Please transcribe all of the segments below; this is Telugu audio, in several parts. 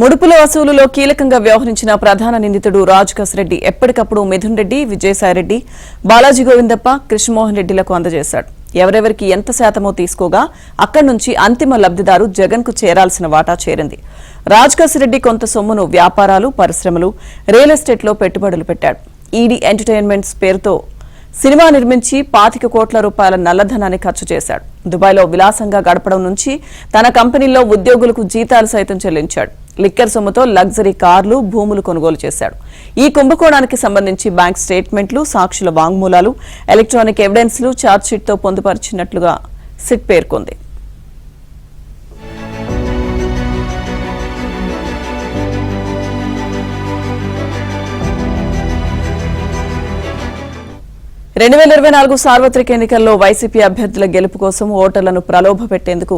ముడుపుల వసూలులో కీలకంగా వ్యవహరించిన ప్రధాన నిందితుడు రాజకస్ రెడ్డి ఎప్పటికప్పుడు మిథున్ రెడ్డి, విజయసాయిరెడ్డి, బాలాజీ గోవిందప్ప, కృష్ణమోహన్ రెడ్డిలకు అందజేశాడు. ఎవరెవరికి ఎంత శాతమో తీసుకోగా అక్కడి నుంచి అంతిమ లబ్ధిదారు జగన్ కు చేరాల్సిన వాటా చేరింది. రాజకస్ రెడ్డి కొంత సొమ్మును వ్యాపారాలు, పరిశ్రమలు, రియల్ ఎస్టేట్లో పెట్టుబడులు పెట్టాడు. ఈడీ ఎంటర్టైన్మెంట్స్ పేరుతో సినిమా నిర్మించి 25 కోట్ల రూపాయల నల్లధనాన్ని ఖర్చు చేశాడు. దుబాయ్లో విలాసంగా గడపడం నుంచి తన కంపెనీల్లో ఉద్యోగులకు జీతాలు సైతం చెల్లించాడు. లిక్కర్ సొమ్ముతో లగ్జరీ కార్లు, భూములు కొనుగోలు చేశాడు. ఈ కుంభకోణానికి సంబంధించి బ్యాంక్ స్టేట్మెంట్లు, సాక్షుల వాంగ్మూలాలు, ఎలక్ట్రానిక్ ఎవిడెన్స్లు ఛార్జ్షీట్తో పొందుపరిచినట్లుగా సిట్ పేర్కొంది. రెండు 2024 సార్వత్రిక ఎన్నికల్లో వైసీపీ అభ్యర్థుల గెలుపు కోసం ఓటర్లను ప్రలోభపెట్టేందుకు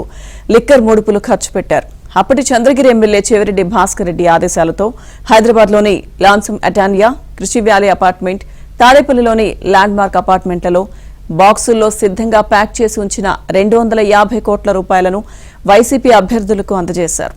లిక్కర్ ముడుపులు ఖర్చు పెట్టారు. అప్పటి చంద్రగిరి ఎమ్మెల్యే చెవిరెడ్డి భాస్కర్ రెడ్డి ఆదేశాలతో హైదరాబాద్లోని లాన్సమ్ అటానియా, కృషి వ్యాలీ అపార్ట్మెంట్, తాడేపల్లిలోని ల్యాండ్ మార్క్ అపార్ట్మెంట్లలో బాక్సుల్లో సిద్ధంగా ప్యాక్ చేసి ఉంచిన 250 కోట్ల రూపాయలను వైసీపీ అభ్యర్థులకు అందజేశారు.